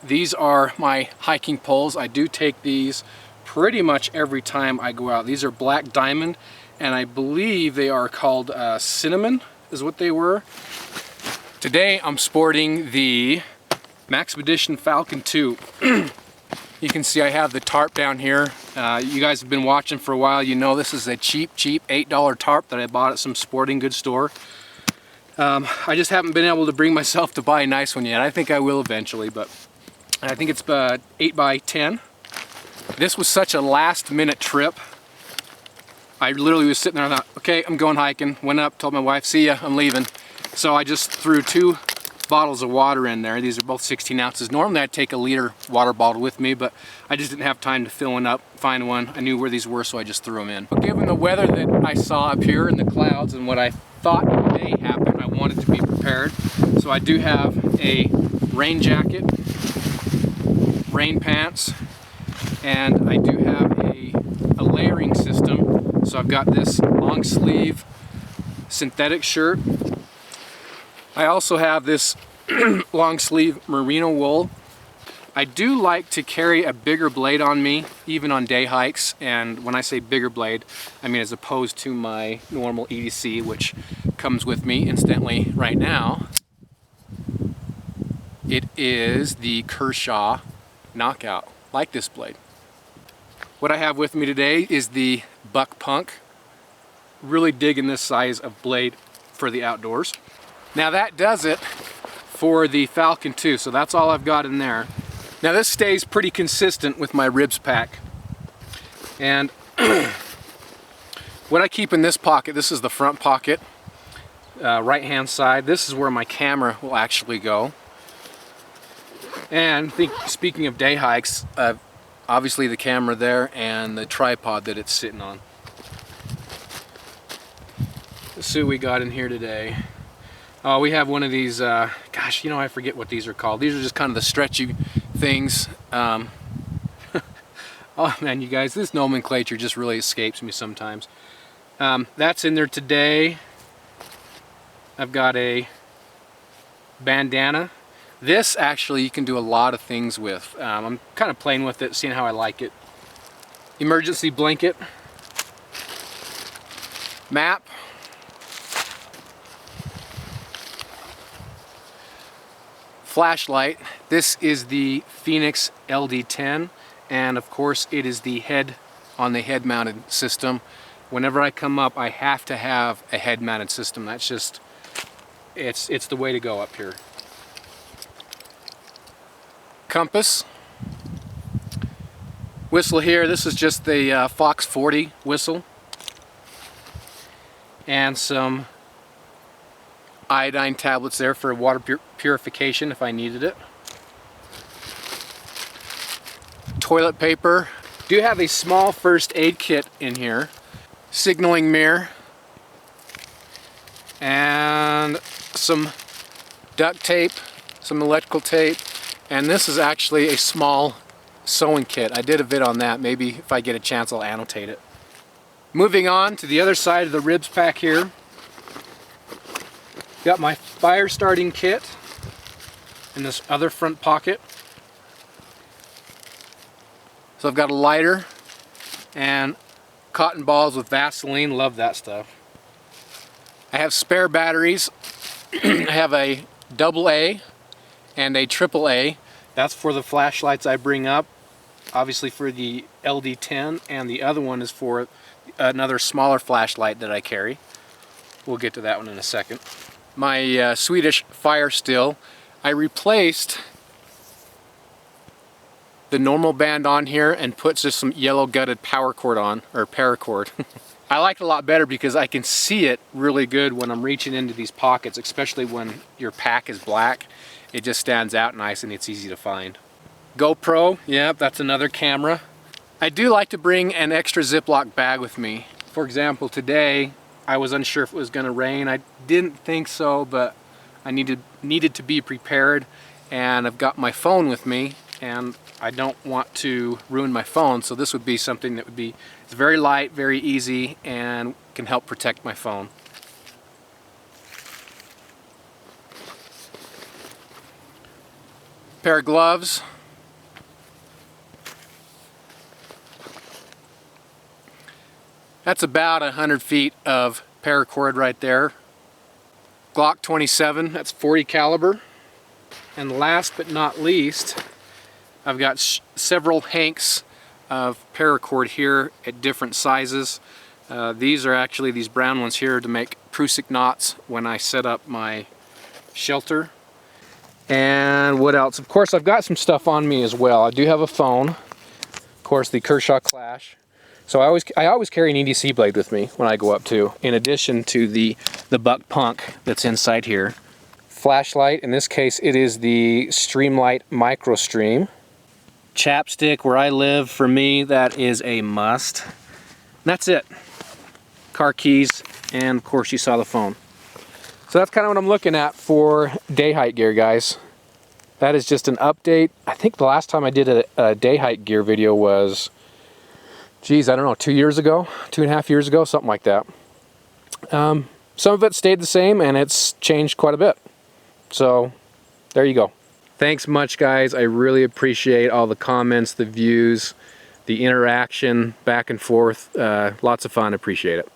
These are my hiking poles. I do take these pretty much every time I go out. These are black diamond, and I believe they are called cinnamon is what they were. Today I'm sporting the Maxpedition Falcon 2. You can see I have the tarp down here. You guys have been watching for a while. You know this is a cheap $8 tarp that I bought at some sporting goods store. I just haven't been able to bring myself to buy a nice one yet. I think I will eventually, but I think it's 8 by 10. This was such a last minute trip. I literally was sitting there and I thought, okay, I'm going hiking. Went up, told my wife, see ya, I'm leaving. So I just threw 2 bottles of water in there. These are both 16 ounces. Normally I'd take a liter water bottle with me, but I just didn't have time to fill one up, find one. I knew where these were, so I just threw them in. But given the weather that I saw up here in the clouds and what I thought may happen, I wanted to be prepared. So I do have a rain jacket, rain pants, and I do have a layering system. So I've got this long sleeve synthetic shirt. I also have this long sleeve merino wool. I do like to carry a bigger blade on me, even on day hikes. And when I say bigger blade, I mean as opposed to my normal EDC, which comes with me instantly right now. It is the Kershaw Knockout, like this blade. What I have with me today is the Buck Punk. Really digging this size of blade for the outdoors. Now that does it for the Falcon 2, so that's all I've got in there. Now this stays pretty consistent with my ribs pack. And what I keep in this pocket, this is the front pocket, right hand side. This is where my camera will actually go. And speaking of day hikes, obviously the camera there and the tripod that it's sitting on. Let's see what we got in here today. Oh, we have one of these, gosh, you know, I forget what these are called. These are just kind of the stretchy things. Oh man, you guys, this nomenclature just really escapes me sometimes. That's in there today. I've got a bandana. This actually you can do a lot of things with. I'm kind of playing with it, seeing how I like it. Emergency blanket. Map. Flashlight. This is the Phoenix LD10, and of course it is the head on the head mounted system. Whenever I come up, I have to have a head mounted system. That's just, it's the way to go up here. Compass. Whistle here. This is just the Fox 40 whistle. And some iodine tablets there for water purification if I needed it. Toilet paper. Do have a small first aid kit in here. Signaling mirror. And some duct tape, some electrical tape. And this is actually a small sewing kit. I did a vid on that. Maybe if I get a chance I'll annotate it. Moving on to the other side of the ribs pack here. Got my fire starting kit in this other front pocket. So I've got a lighter and cotton balls with Vaseline. Love that stuff. I have spare batteries. I have a AA and a AAA. That's for the flashlights I bring up. Obviously for the LD10, and the other one is for another smaller flashlight that I carry. We'll get to that one in a second. My Swedish fire still. I replaced the normal band on here and put just some yellow gutted power cord on, or paracord. I like it a lot better because I can see it really good when I'm reaching into these pockets, especially when your pack is black. It just stands out nice and it's easy to find. GoPro, yeah, that's another camera. I do like to bring an extra Ziploc bag with me. For example, today I was unsure if it was going to rain. I didn't think so, but I needed to be prepared, and I've got my phone with me, and I don't want to ruin my phone, so this would be something that would be, it's very light, very easy, and can help protect my phone. Pair of gloves, That's about 100 feet of paracord right there. Glock 27, that's 40 caliber. And last but not least, I've got several hanks of paracord here at different sizes. These are actually these brown ones here to make Prusik knots when I set up my shelter. And what else? Of course, I've got some stuff on me as well. I do have a phone, of course, the Kershaw Clash. So I always carry an EDC blade with me when I go up too, in addition to the Buck Punk that's inside here. Flashlight, in this case it is the Streamlight Micro Stream. Chapstick, where I live, for me that is a must. And that's it. Car keys, and of course you saw the phone. So that's kind of what I'm looking at for Dayhike gear, guys. That is just an update. I think the last time I did a Dayhike gear video was, geez, I don't know, 2 years ago, 2.5 years ago, something like that. Some of it stayed the same, and it's changed quite a bit. So there you go. Thanks much, guys. I really appreciate all the comments, the views, the interaction back and forth. Lots of fun. Appreciate it.